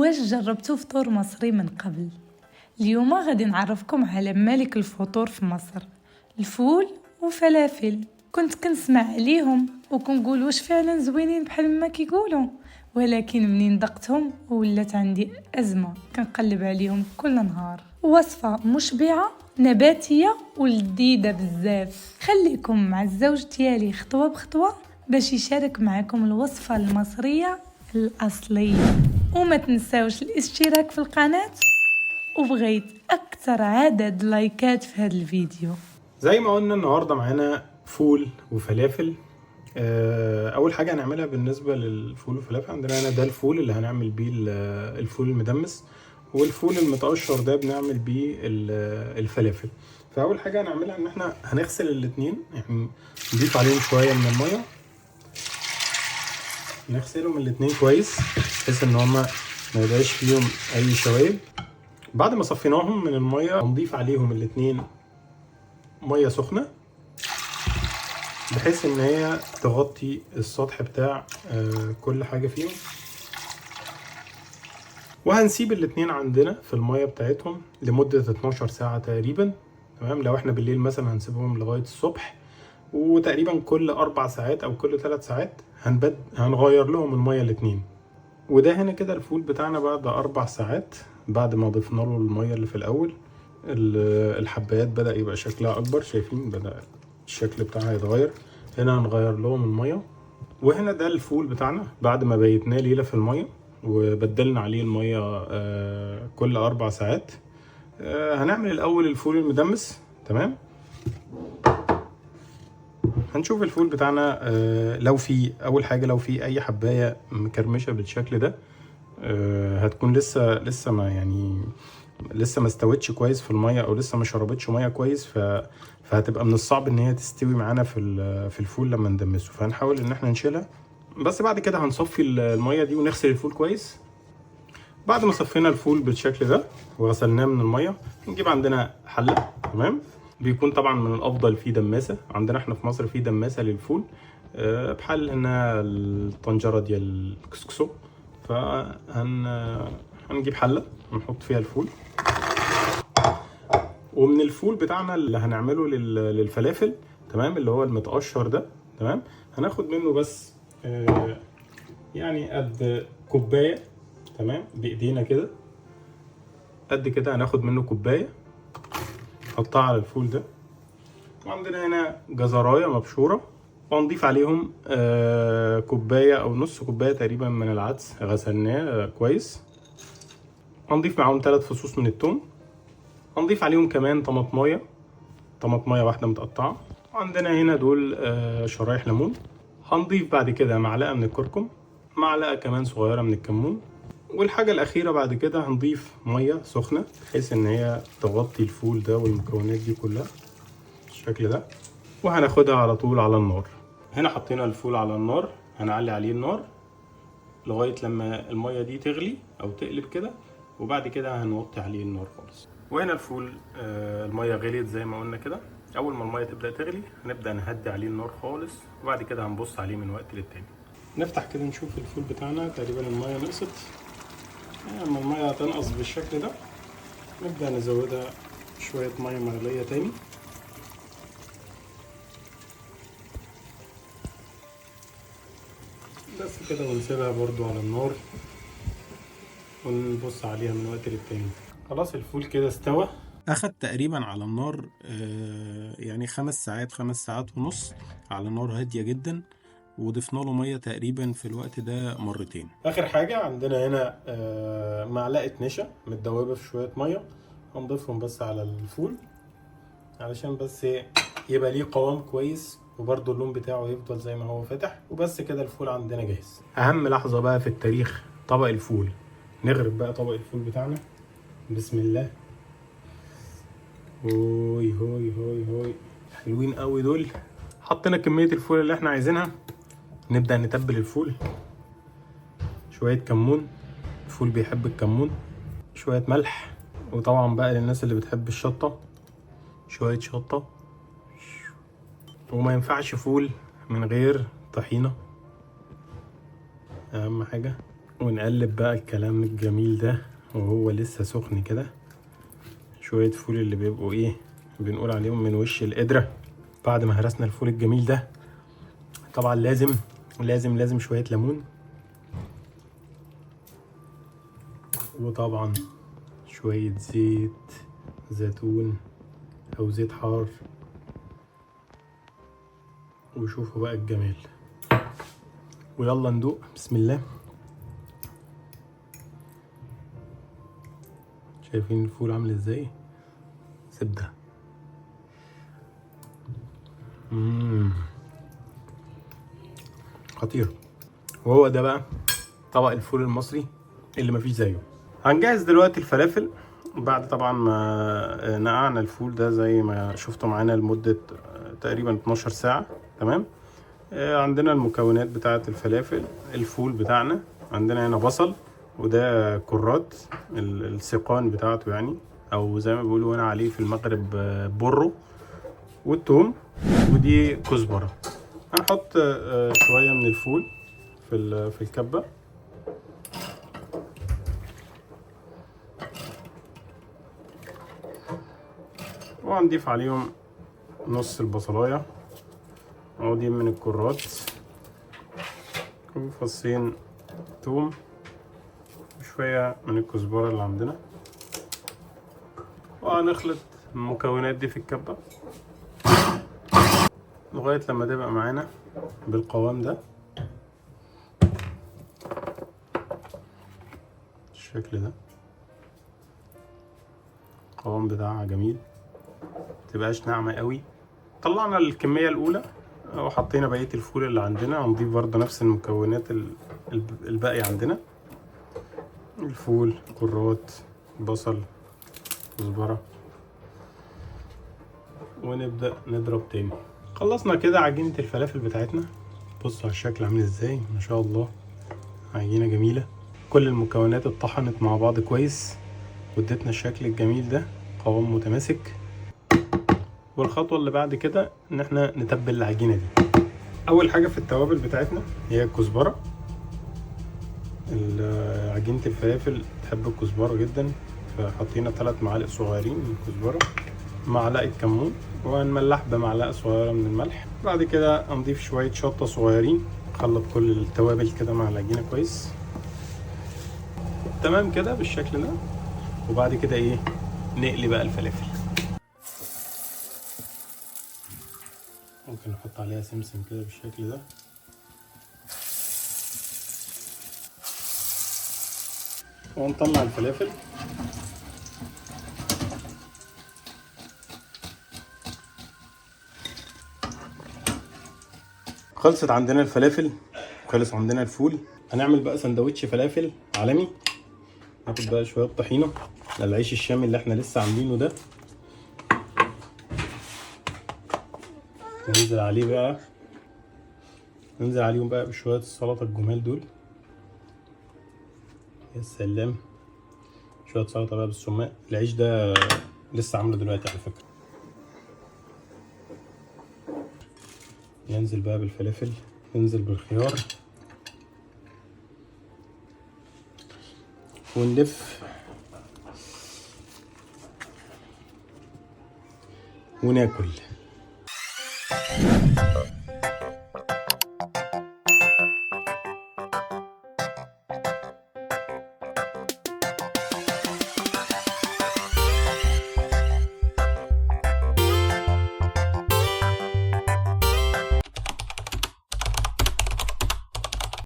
واش جربتوا فطور مصري من قبل؟ اليوم غادي نعرفكم على ملك الفطور في مصر، الفول وفلافل. كنت كنسمع عليهم وكنقول واش فعلا زوينين بحال ما كيقولوا، ولكن منين دقتهم ولات عندي أزمة كنقلب عليهم كل نهار. وصفة مشبعة نباتية ولذيذة بزاف. خليكم مع الزوج ديالي خطوة بخطوة باش يشارك معكم الوصفة المصرية الأصلية. وما تنساوش الاشتراك في القناة وبغيت أكثر عدد لايكات في هذا الفيديو. زي ما قلنا النهاردة معانا فول وفلافل. أول حاجة هنعملها بالنسبة للفول والفلافل، عندنا هنا ده الفول اللي هنعمل بيه الفول المدمس، والفول المتقشر ده بنعمل بيه الفلافل. فأول حاجة هنعملها إن احنا هنغسل الاتنين، يعني نضيف عليهم شوية من المية، نغسلهم الاتنين كويس بحيث إن هما ما يبقاش فيهم أي شوايب. بعد ما صفيناهم من المية هنضيف عليهم الاتنين مية سخنة بحيث ان هي تغطي السطح بتاع كل حاجة فيهم، وهنسيب الاتنين عندنا في المية بتاعتهم لمدة 12 ساعة تقريبا. تمام، لو احنا بالليل مثلا هنسيبهم لغاية الصبح، وتقريبا كل 4 ساعات او كل 3 ساعات هنغير لهم المية الاتنين. وده هنا كده الفول بتاعنا بعد 4 ساعات بعد ما ضفنا له المية اللي في الاول. الحبايات بدأ يبقى شكلها اكبر، شايفين بدأ الشكل بتاعها يتغير. هنا هنغير لهم المية. وهنا ده الفول بتاعنا بعد ما بيتناه ليلة في المية وبدلنا عليه المية كل 4 ساعات. هنعمل الاول الفول المدمس. تمام، هنشوف الفول بتاعنا لو في اول حاجة لو في اي حباية مكرمشة بالشكل ده هتكون لسه ما يعني لسه ما استوتش كويس في الميه، او لسه ما شربتش ميه كويس، فهتبقى من الصعب ان هي تستوي معانا في الفول لما ندمسه. فهنحاول ان احنا نشيلها، بس بعد كده هنصفي الميه دي ونغسل الفول كويس. بعد ما صفينا الفول بالشكل ده وغسلناه من الميه، نجيب عندنا حله. تمام، بيكون طبعا من الافضل فيه دماسه. عندنا احنا في مصر فيه دماسه للفول بحال انها الطنجره ديال الكسكسو. هنجيب حله ونحط فيها الفول، ومن الفول بتاعنا اللي هنعمله للفلافل، تمام، اللي هو المتقشر ده، تمام، هناخد منه بس يعني قد كوبايه. تمام، بايدينا كده قد كده هناخد منه كوبايه نحطها على الفول ده. وعندنا هنا جزرايه مبشوره، وهنضيف عليهم كوبايه او نص كوبايه تقريبا من العدس غسلناه كويس. هنضيف معاهم 3 فصوص من الثوم. هنضيف عليهم كمان طماطمايه واحده متقطعه. عندنا هنا دول شرايح ليمون. هنضيف بعد كده معلقه من الكركم، معلقه كمان صغيره من الكمون. والحاجه الاخيره بعد كده هنضيف ميه سخنه بحيث ان هي تغطي الفول ده والمكونات دي كلها بالشكل ده، وهناخدها على طول على النار. هنا حطينا الفول على النار، هنعلي عليه النار لغايه لما الميه دي تغلي او تقلب كده، وبعد كده هنوطي عليه النار خالص. وهنا الفول الميه غليت زي ما قلنا كده. اول ما الميه تبدا تغلي هنبدا نهدي عليه النار خالص، وبعد كده هنبص عليه من وقت للتاني. نفتح كده نشوف الفول بتاعنا تقريبا الميه نقصت. لما الميه هتنقص بالشكل ده نبدا نزودها شويه ميه مغليه تاني. بس كده، ونسيبها برضو على النار ونبص عليها من وقت للتاني. خلاص الفول كده استوى، اخد تقريبا على النار يعني 5 ساعات ونص على نار هادية جدا، وضفنا له ميه تقريبا في الوقت ده مرتين. اخر حاجة عندنا هنا معلقة نشا متدوبة في شوية ميه، هنضيفهم بس على الفول علشان بس يبقى ليه قوام كويس، وبرده اللون بتاعه يفضل زي ما هو فاتح. وبس كده الفول عندنا جاهز. اهم لحظة بقى في التاريخ، طبق الفول. نغرب بقى طبق الفول بتاعنا، بسم الله. هوي هوي هوي هوي، حلوين قوي دول. حطينا كمية الفول اللي احنا عايزينها. نبدأ نتبل الفول. شوية كمون، الفول بيحب الكمون. شوية ملح، وطبعا بقى للناس اللي بتحب الشطة شوية شطة. وما ينفعش فول من غير طحينة، اهم حاجة. ونقلب بقى الكلام الجميل ده وهو لسه سخن كده. شوية فول اللي بيبقوا ايه بنقول عليهم من وش القدرة. بعد ما هرسنا الفول الجميل ده طبعا لازم شوية ليمون، وطبعا شوية زيت زيتون او زيت حار. وشوفوا بقى الجمال. ويلا ندوق. بسم الله. شايفين الفول عامل ازاي؟ زبدة. خطير. وهو ده بقى طبق الفول المصري اللي مفيش زيه. هنجهز دلوقتي الفلافل بعد طبعا ما نقعنا الفول ده زي ما شفتوا معانا لمدة تقريبا 12 ساعة. تمام. عندنا المكونات بتاعة الفلافل. الفول بتاعنا عندنا هنا بصل، وده كرات السيقان بتاعته يعني، او زي ما بيقولوا هنا عليه في المغرب برو، والثوم، ودي كزبرة. هنحط شوية من الفول في الكبة، وهنضيف عليهم نص البصلاية، عودين من الكرات، وفصين توم، وشوية من الكزبرة اللي عندنا. وهنخلط المكونات دي في الكبة لغاية لما تبقى معانا بالقوام ده الشكل ده. القوام بتاعها جميل، متبقاش ناعمة قوي. طلعنا الكمية الأولى وحطينا بقية الفول اللي عندنا. هنضيف برضه نفس المكونات الباقية عندنا: الفول، كرات، بصل، كزبرة، ونبدأ نضرب تاني. خلصنا كده عجينة الفلافل بتاعتنا. بصوا على الشكل عامل ازاي، ما شاء الله، عجينة جميلة. كل المكونات اتطحنت مع بعض كويس وادتنا الشكل الجميل ده، قوام متماسك. والخطوة اللي بعد كده ان احنا نتبل العجينة دي. اول حاجة في التوابل بتاعتنا هي الكزبرة. عجينة الفلافل تحب الكزبرة جدا، فحطينا 3 معالق صغيرين من الكزبرة، معلقة كمون، وهنملح بمعلقة صغيرة من الملح. بعد كده هنضيف شوية شطة صغيرين، نخلط كل التوابل كده مع العجينة كويس. تمام كده بالشكل ده. وبعد كده ايه، نقلي بقى الفلافل. ممكن نحط عليها سمسم كده بالشكل ده. ونطلع الفلافل. خلصت عندنا الفلافل وخلص عندنا الفول. هنعمل بقى سندوتش فلافل عالمي. ناخد بقى شويه طحينه للعيش الشامي اللي احنا لسه عاملينه ده، ننزل عليهم بقى بشويه السلطه الجمال دول. يا سلام. شويه سلطه بقى بالسماق. العيش ده لسه عامله دلوقتي على فكره. ننزل بقى بالفلافل، ننزل بالخيار، ونلف وناكل.